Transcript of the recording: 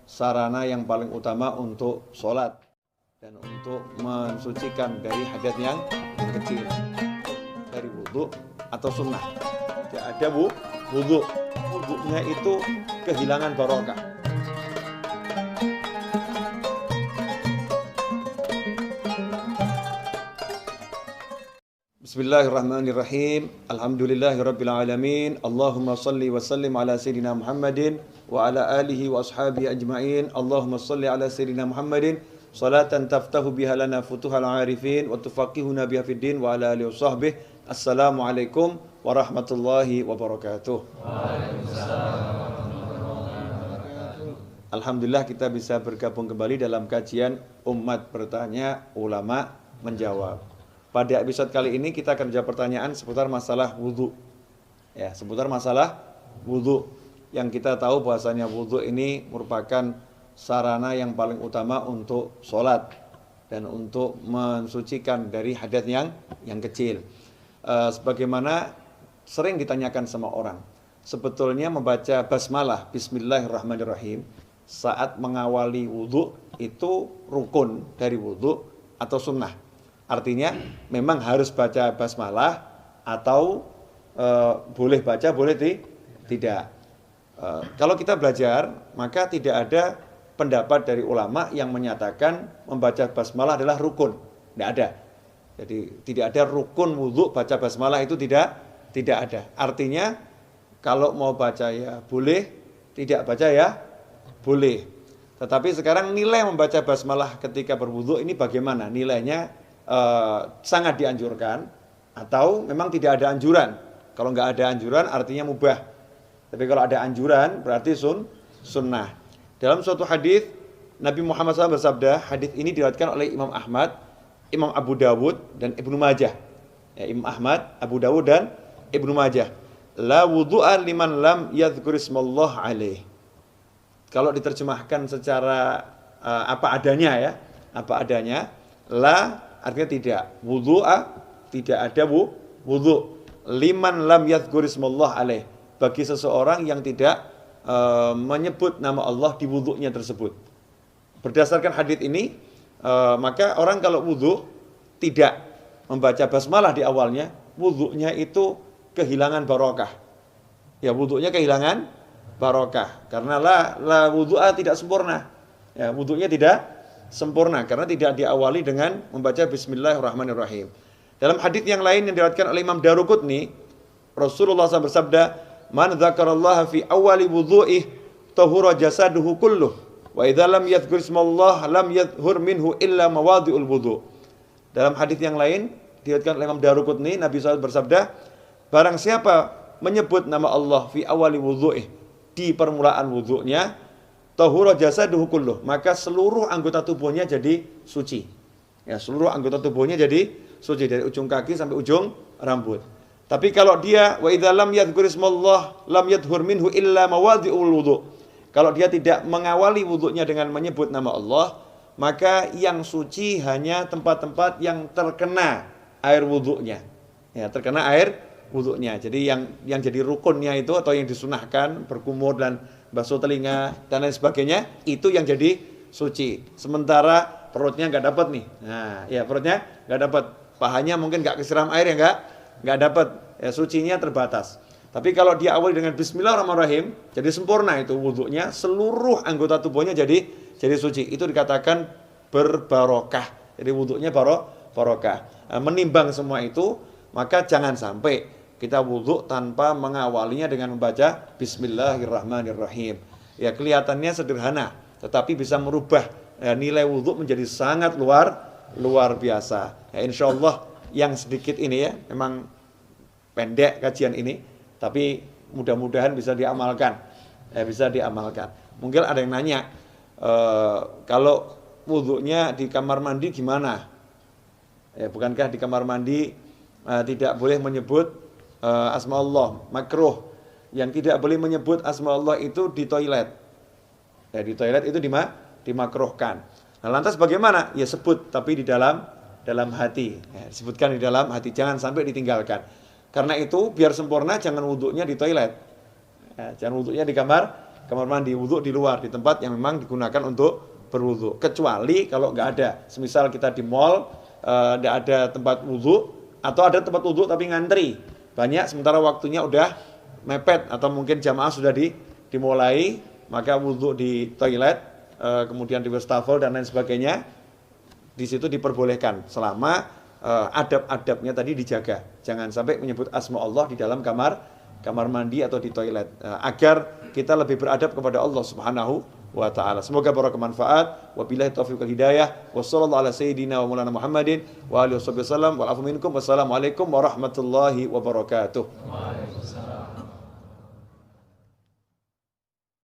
sarana yang paling utama untuk sholat dan untuk mensucikan dari hadat yang kecil, dari wudhu atau sunnah. Tidak ada wudhu, wudhunya itu kehilangan barokah. Bismillahirrahmanirrahim. Alhamdulillahirabbil alamin. Allahumma shalli wa sallim ala sayidina Muhammadin wa ala alihi wa ashabihi ajmain. Allahumma shalli ala sayidina Muhammadin salatan taftahu biha lana futuhal arifin wa tufaqihuna biha fid din wa ala alihi wa sahbihi. Assalamualaikum warahmatullahi wabarakatuh. Alhamdulillah kita bisa bergabung kembali dalam kajian Umat Bertanya, Ulama Menjawab. Pada episode kali ini kita akan menjawab pertanyaan seputar masalah wudhu. Ya, seputar masalah wudhu. Yang kita tahu bahwasanya wudhu ini merupakan sarana yang paling utama untuk sholat dan untuk mensucikan dari hadat yang kecil. Sebagaimana sering ditanyakan sama orang, sebetulnya membaca basmalah, Bismillahirrahmanirrahim, saat mengawali wudhu itu rukun dari wudhu atau sunnah? Artinya memang harus baca basmalah atau boleh baca, boleh tidak. Kalau kita belajar, maka tidak ada pendapat dari ulama yang menyatakan membaca basmalah adalah rukun. Tidak ada. Jadi tidak ada rukun wudhu baca basmalah, itu tidak ada. Artinya kalau mau baca ya boleh, tidak baca ya boleh. Tetapi sekarang nilai membaca basmalah ketika berwudhu ini bagaimana? Nilainya sangat dianjurkan atau memang tidak ada anjuran. Kalau nggak ada anjuran artinya mubah. Tapi kalau ada anjuran berarti sunnah. Dalam suatu hadis Nabi Muhammad SAW bersabda, hadis ini diriwayatkan oleh Imam Ahmad, Imam Abu Dawud dan Ibnu Majah. Ya, Imam Ahmad, Abu Dawud dan Ibnu Majah. La wudhu'a liman lam yadhkur ismallah alaih. Kalau diterjemahkan secara apa adanya ya, apa adanya, la artinya tidak, wudhu'a tidak ada wudhu, liman lam yadhkur ismallah alaih, bagi seseorang yang tidak menyebut nama Allah di wudhunya tersebut. Berdasarkan hadis ini, maka orang kalau wudhu tidak membaca basmalah di awalnya, wudhunya itu kehilangan barokah. Ya, wudhunya kehilangan barokah karena la wudhu'a tidak sempurna. Ya, wudhunya tidak sempurna karena tidak diawali dengan membaca Bismillahirrahmanirrahim. Dalam hadis yang lain yang diriwayatkan oleh Imam Daruqutni, Rasulullah SAW bersabda, "Man dzakarallaha fi awali wudhu'ih tahura jasaduhu kulluh, wa idza lam yadhkur ismallah lam yadhhur minhu illa mawadhi'ul wudhu." Dalam hadis yang lain diriwayatkan oleh Imam Daruqutni, Nabi SAW bersabda, barang siapa menyebut nama Allah fi awali wudhu'ih, di permulaan wudhunya, tahura jasaduhu kulluh, maka seluruh anggota tubuhnya jadi suci. Ya, seluruh anggota tubuhnya jadi suci dari ujung kaki sampai ujung rambut. Tapi kalau dia wa idza lam yadhkur ismallah lam yadhhur minhu illa mawadhi'ul wudhu. Kalau dia tidak mengawali wudhunya dengan menyebut nama Allah, maka yang suci hanya tempat-tempat yang terkena air wudhunya. Ya, terkena air wudhunya. Jadi yang jadi rukunnya itu atau yang disunahkan berkumur dan basuh telinga dan lain sebagainya, itu yang jadi suci. Sementara perutnya nggak dapat nih. Nah, ya perutnya nggak dapat, pahanya mungkin nggak kesiram air ya nggak dapat. Ya, sucinya terbatas. Tapi kalau dia awali dengan Bismillahirrahmanirrahim, jadi sempurna itu wudhunya, seluruh anggota tubuhnya jadi suci. Itu dikatakan berbarokah. Jadi wudhunya barokah. Menimbang semua itu, maka jangan sampai kita wudhu tanpa mengawalinya dengan membaca Bismillahirrahmanirrahim. Ya, kelihatannya sederhana, tetapi bisa merubah nilai wudhu menjadi sangat luar biasa. Ya, insya Allah yang sedikit ini ya, memang pendek kajian ini, tapi mudah-mudahan bisa diamalkan. Ya, bisa diamalkan. Mungkin ada yang nanya, kalau wudhunya di kamar mandi gimana? Ya, bukankah di kamar mandi tidak boleh menyebut asma Allah, makruh. Yang tidak boleh menyebut asma Allah itu di toilet. Ya, di toilet itu dimakruhkan. Nah, lantas bagaimana? Ya sebut, tapi di dalam hati. Ya, disebutkan di dalam hati, jangan sampai ditinggalkan. Karena itu biar sempurna jangan wudhunya di toilet. Ya, jangan wudhunya di kamar mandi, wudhu di luar, di tempat yang memang digunakan untuk berwudhu. Kecuali kalau nggak ada, semisal kita di mall, nggak ada tempat wudhu, atau ada tempat wudhu tapi ngantri banyak, sementara waktunya udah mepet, atau mungkin jamaah sudah dimulai, maka wudhu di toilet, kemudian di wastafel dan lain sebagainya, di situ diperbolehkan selama adab-adabnya tadi dijaga. Jangan sampai menyebut asma Allah di dalam kamar mandi atau di toilet, agar kita lebih beradab kepada Allah Subhanahu wa ta'ala. Semoga barokah manfaat. Wabillahi taufiq wal hidayah. Wassallallahu ala sayyidina wa maulana Muhammadin wa alihi wasallam. Wal afu minkum. Wassalamualaikum warahmatullahi wabarakatuh. Waalaikumsalam.